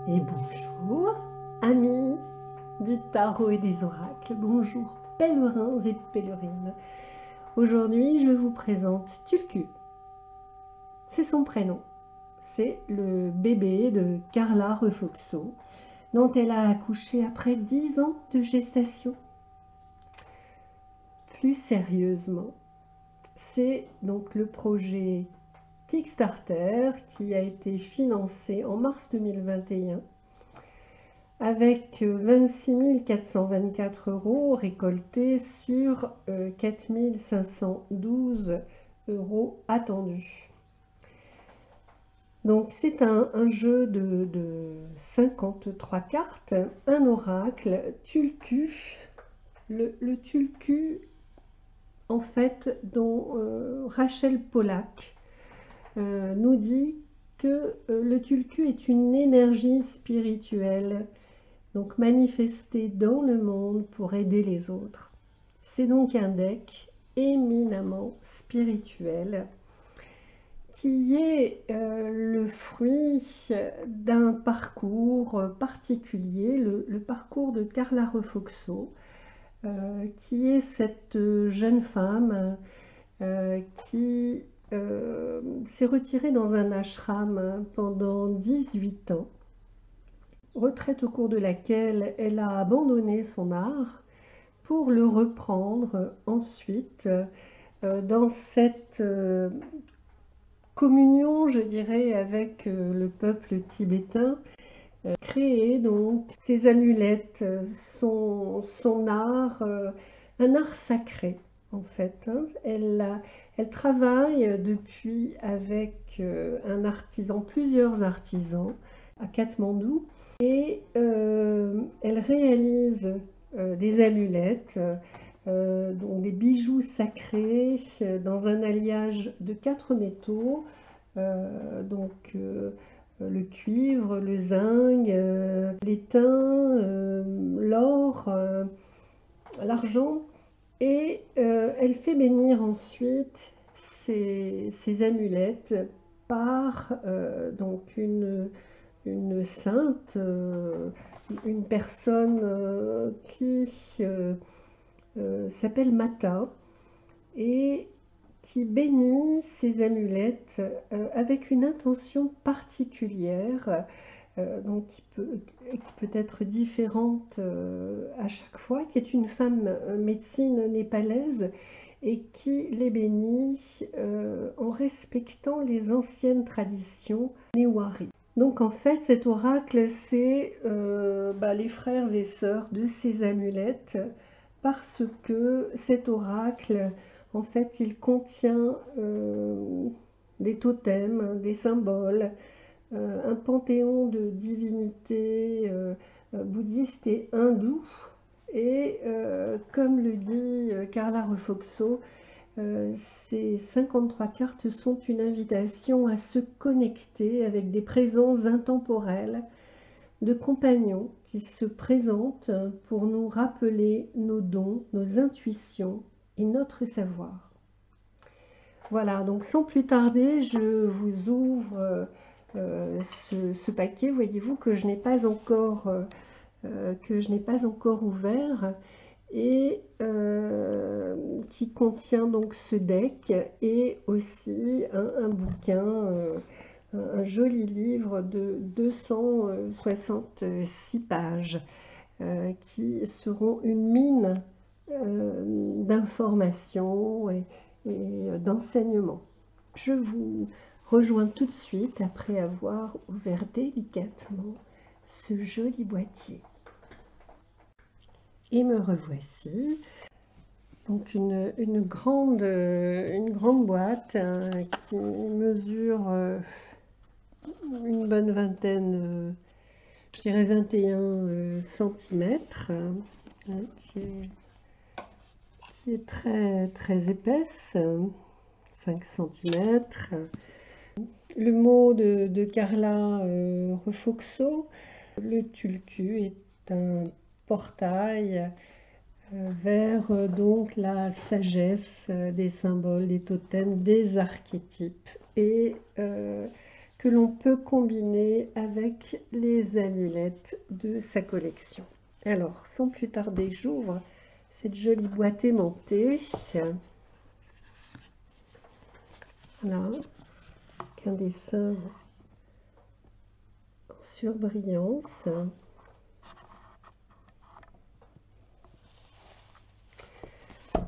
Et bonjour, amis du tarot et des oracles. Bonjour, pèlerins et pèlerines. Aujourd'hui, je vous présente Tulku. C'est son prénom. C'est le bébé de Carla Refoxo, dont elle a accouché après 10 ans de gestation. Plus sérieusement, c'est donc le projet Kickstarter qui a été financé en mars 2021 avec 26 424 € récoltés sur 4 512 € attendus. Donc c'est un jeu de 53 cartes, un oracle, Tulku, le Tulku en fait dont Rachel Pollack nous dit que le Tulku est une énergie spirituelle, donc manifestée dans le monde pour aider les autres. C'est donc un deck éminemment spirituel qui est le fruit d'un parcours particulier, le parcours de Carla Refoxo, qui est cette jeune femme qui s'est retirée dans un ashram pendant 18 ans, retraite au cours de laquelle elle a abandonné son art pour le reprendre ensuite dans cette communion, je dirais, avec le peuple tibétain, créer donc ces amulettes, son art, un art sacré en fait. Elle travaille depuis avec un artisan, plusieurs artisans à Katmandou, et elle réalise des amulettes, donc des bijoux sacrés dans un alliage de 4 métaux, le cuivre, le zinc, l'étain, l'or, l'argent, et elle fait bénir ensuite ces amulettes par donc une sainte, une personne qui s'appelle Mata, et qui bénit ces amulettes avec une intention particulière, donc qui peut être différente à chaque fois, qui est une femme médecine népalaise et qui les bénit en respectant les anciennes traditions néwari. Donc en fait, cet oracle, c'est les frères et sœurs de ces amulettes, parce que cet oracle, en fait, il contient des totems, des symboles, un panthéon de divinités bouddhistes et hindous. Et comme le dit Carla Refoxo, ces 53 cartes sont une invitation à se connecter avec des présences intemporelles de compagnons qui se présentent pour nous rappeler nos dons, nos intuitions et notre savoir. Voilà, donc sans plus tarder, je vous ouvre ce paquet. Voyez-vous que je n'ai pas encore ouvert, et qui contient donc ce deck et aussi un bouquin, un joli livre de 266 pages qui seront une mine d'informations et d'enseignements. Je vous rejoins tout de suite après avoir ouvert délicatement ce joli boîtier. Et me revoici. Donc une grande boîte qui mesure une bonne vingtaine, je dirais 21 cm, qui est très très épaisse, 5 cm. Le mot de Carla Refoxo, le Tulku est un portail vers donc la sagesse des symboles, des totems, des archétypes. Et que l'on peut combiner avec les amulettes de sa collection. Alors, sans plus tarder, j'ouvre cette jolie boîte aimantée. Voilà, un dessin en surbrillance.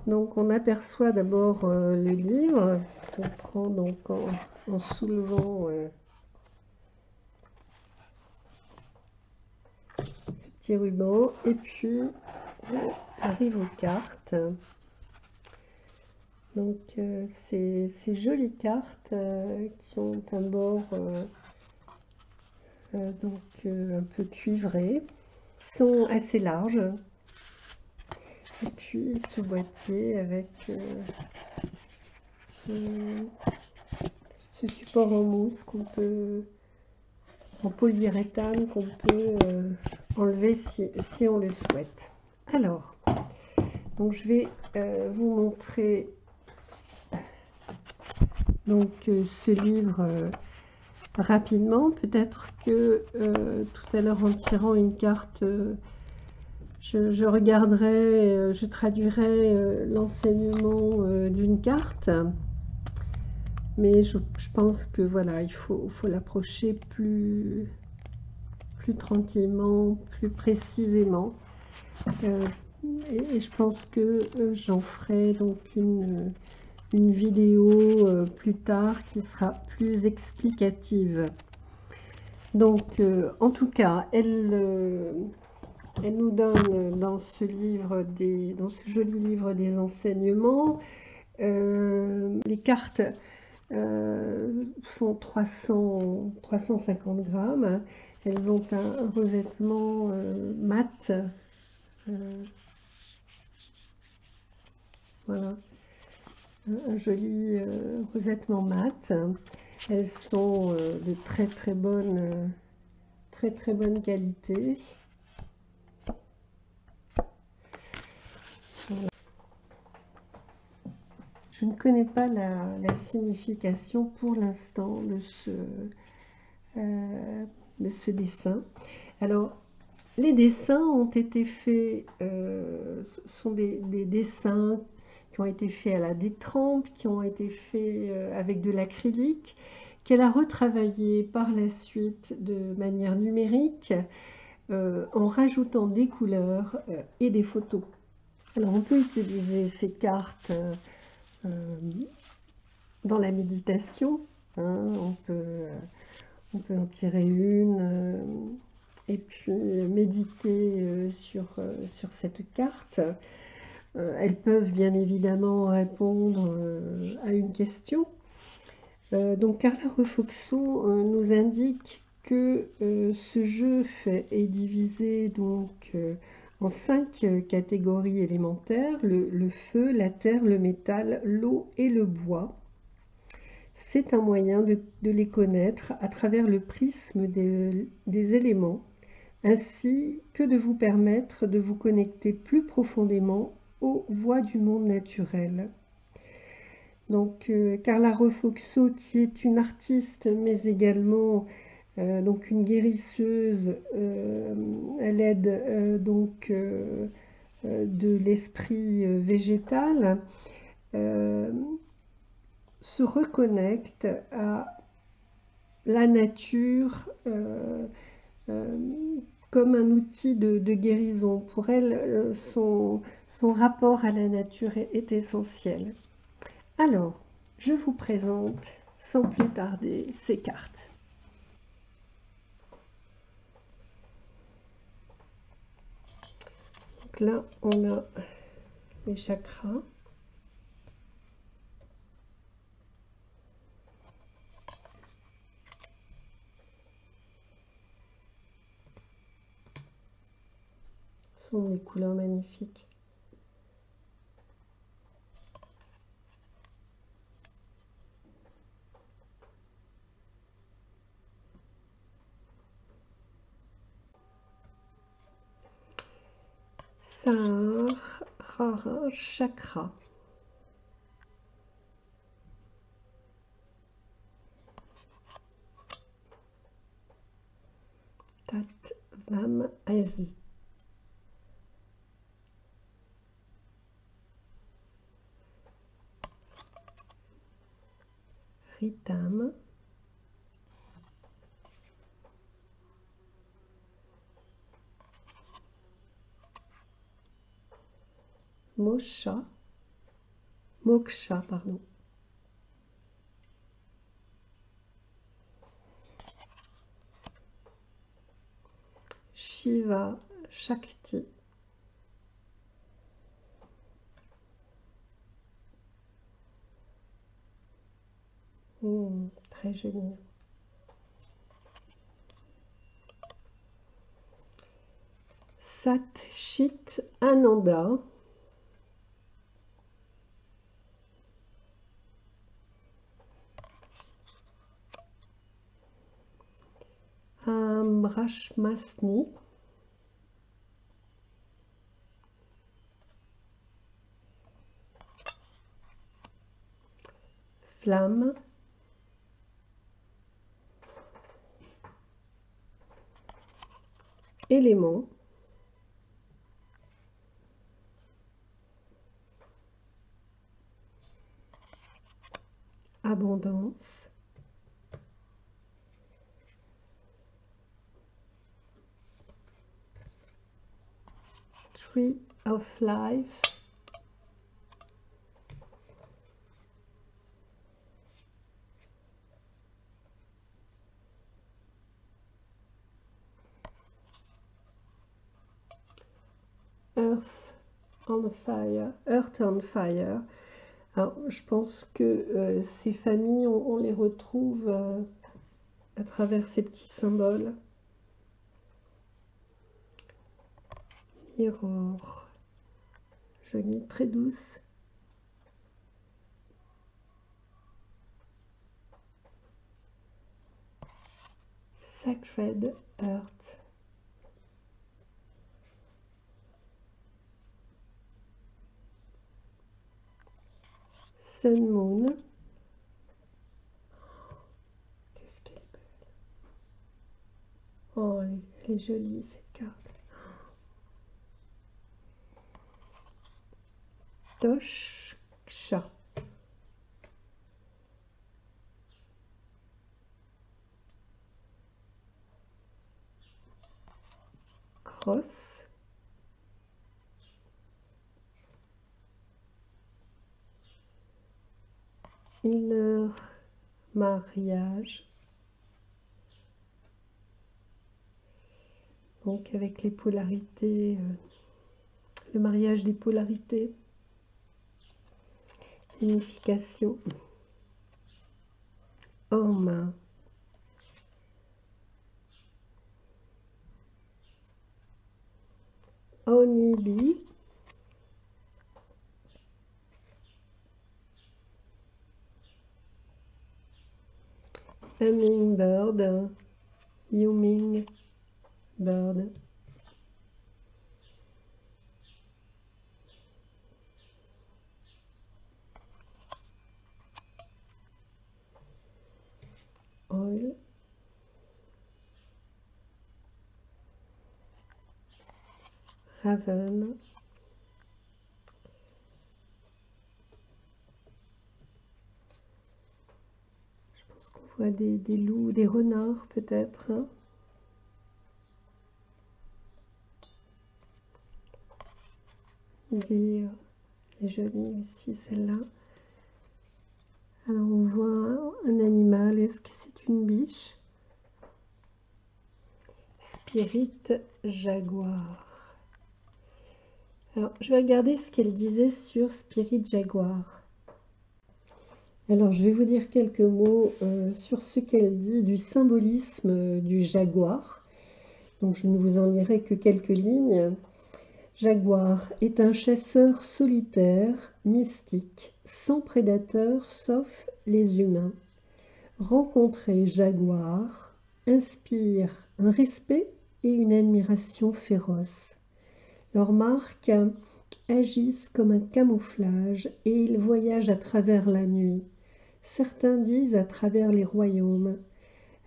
Donc, on aperçoit d'abord le livre qu'on prend donc en soulevant ce petit ruban, et puis on arrive aux cartes. Donc ces jolies cartes qui ont un bord donc un peu cuivré, sont assez larges. Et puis ce boîtier avec ce support en mousse qu'on peut, en polyuréthane, qu'on peut enlever si on le souhaite. Alors, donc je vais vous montrer donc ce livre rapidement. Peut-être que tout à l'heure, en tirant une carte, je regarderai, je traduirai l'enseignement d'une carte. Mais je pense que voilà, il faut l'approcher plus tranquillement, plus précisément. Et je pense que j'en ferai donc une vidéo plus tard qui sera plus explicative. Donc en tout cas, elle nous donne dans ce livre dans ce joli livre des enseignements. Les cartes font 350 grammes. Elles ont un revêtement mat. Voilà, un joli revêtement mat. Elles sont de très bonne qualité. Voilà. Je ne connais pas la signification pour l'instant de ce dessin. Alors, les dessins ont été faits, sont des dessins qui ont été faits à la détrempe, qui ont été faits avec de l'acrylique, qu'elle a retravaillé par la suite de manière numérique en rajoutant des couleurs et des photos. Alors on peut utiliser ces cartes dans la méditation, hein, on peut en tirer une et puis méditer sur cette carte. Elles peuvent bien évidemment répondre à une question. Donc Carla Reffoxo nous indique que ce jeu est divisé donc en 5 catégories élémentaires: le feu, la terre, le métal, l'eau et le bois. C'est un moyen de les connaître à travers le prisme des éléments, ainsi que de vous permettre de vous connecter plus profondément aux voies du monde naturel. Donc Carla Reffoxo, qui est une artiste mais également donc une guérisseuse, elle aide donc de l'esprit végétal, se reconnecte à la nature comme un outil de guérison. Pour elle, son rapport à la nature est essentiel. Alors, je vous présente sans plus tarder ces cartes. Donc là, on a les chakras. Ce sont des couleurs magnifiques. Sahasrara chakra. Tatvam Asi. Ritam. Moksha, pardon. Shiva, Shakti. Très joli. Sat Chit Ananda. Brahmasni. Flamme. Élément. Abondance. Tree of Life. Earth on Fire. Earth on Fire. Alors, je pense que ces familles, on les retrouve à travers ces petits symboles. Mirror. Jolie, très douce. Sacred Earth. Sun Moon. Qu'est-ce qu'elle est belle. Oh, elle est jolie cette carte. Toshksha. Cross. Inner mariage. Donc avec les polarités, le mariage des polarités. Unification. Om. Onibi. Hummingbird. Humming bird. Oil. Raven. Je pense qu'on voit des loups, des renards peut-être. Hein. Dire, elle est jolie aussi celle-là. Alors on voit un animal, est-ce que c'est une biche? Spirit Jaguar. Alors je vais regarder ce qu'elle disait sur Spirit Jaguar. Alors je vais vous dire quelques mots sur ce qu'elle dit du symbolisme du jaguar. Donc je ne vous en lirai que quelques lignes. Jaguar est un chasseur solitaire, mystique, sans prédateur sauf les humains. Rencontrer jaguar inspire un respect et une admiration féroce. Leurs marques agissent comme un camouflage et ils voyagent à travers la nuit. Certains disent à travers les royaumes,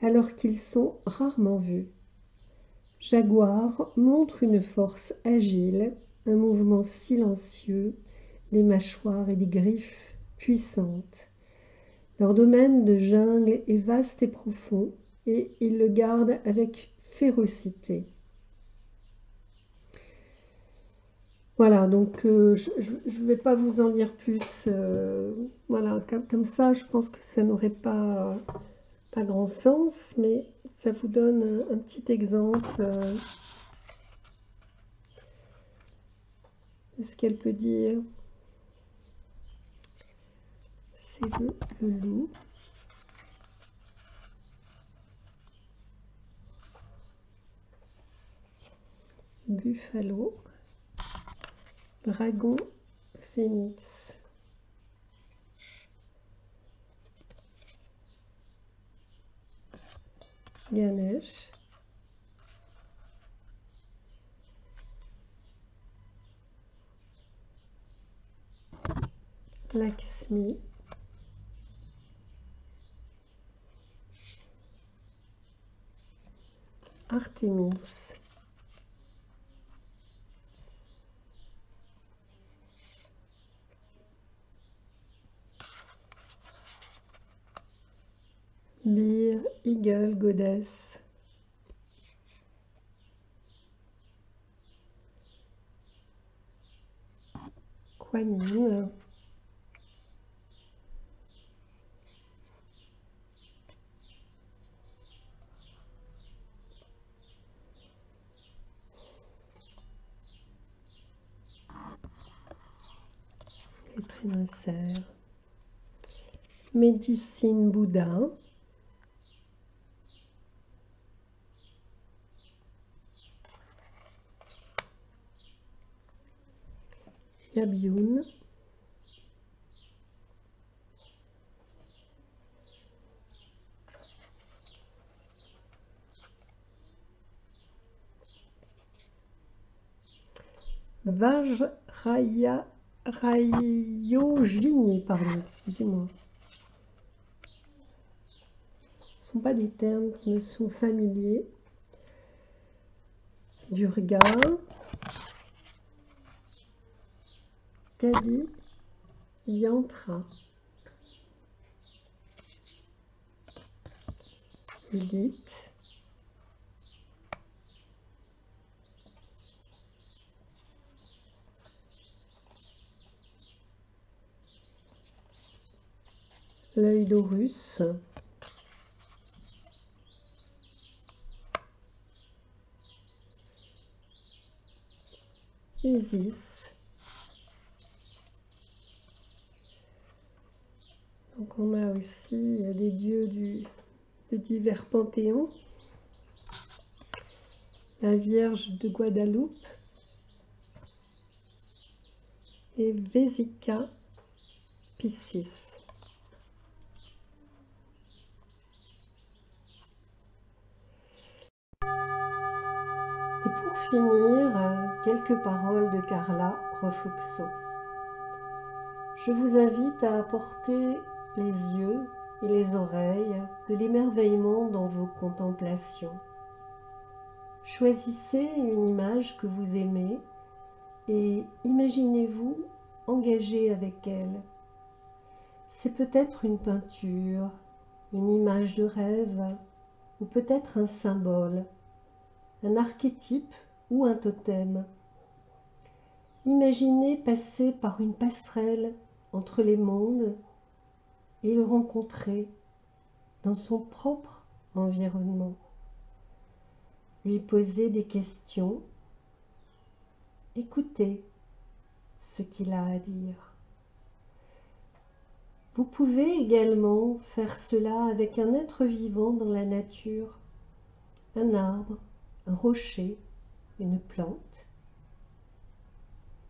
alors qu'ils sont rarement vus. Jaguar montre une force agile, un mouvement silencieux, des mâchoires et des griffes puissantes. Leur domaine de jungle est vaste et profond, et ils le gardent avec férocité. Voilà, donc je ne vais pas vous en dire plus. Voilà, comme ça, je pense que ça n'aurait pas grand sens, mais ça vous donne un petit exemple de ce qu'elle peut dire. C'est le loup. Buffalo. Dragon, phénix. Ganesh. Lakshmi. Artémis. Bir, Eagle, Goddess. Kuan Yin. Les prénoncères. Médecine Bouddha. Yabyun. Vajrayogini, pardon, excusez-moi. Ce ne sont pas des termes qui me sont familiers. Durga. Kali. Yantra. Lilith. L'œil d'Horus. Isis. Donc on a aussi des dieux de divers panthéons. La Vierge de Guadeloupe et Vesica Piscis. Et pour finir, quelques paroles de Carla Refugso. Je vous invite à apporter les yeux et les oreilles de l'émerveillement dans vos contemplations. Choisissez une image que vous aimez et imaginez-vous engagé avec elle. C'est peut-être une peinture, une image de rêve, ou peut-être un symbole, un archétype ou un totem. Imaginez passer par une passerelle entre les mondes et le rencontrer dans son propre environnement. Lui poser des questions, écoutez ce qu'il a à dire. Vous pouvez également faire cela avec un être vivant dans la nature, un arbre, un rocher, une plante.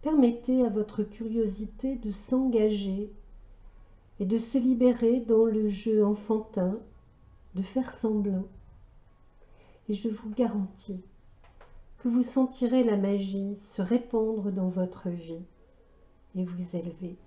Permettez à votre curiosité de s'engager et de se libérer dans le jeu enfantin, de faire semblant. Et je vous garantis que vous sentirez la magie se répandre dans votre vie et vous élever.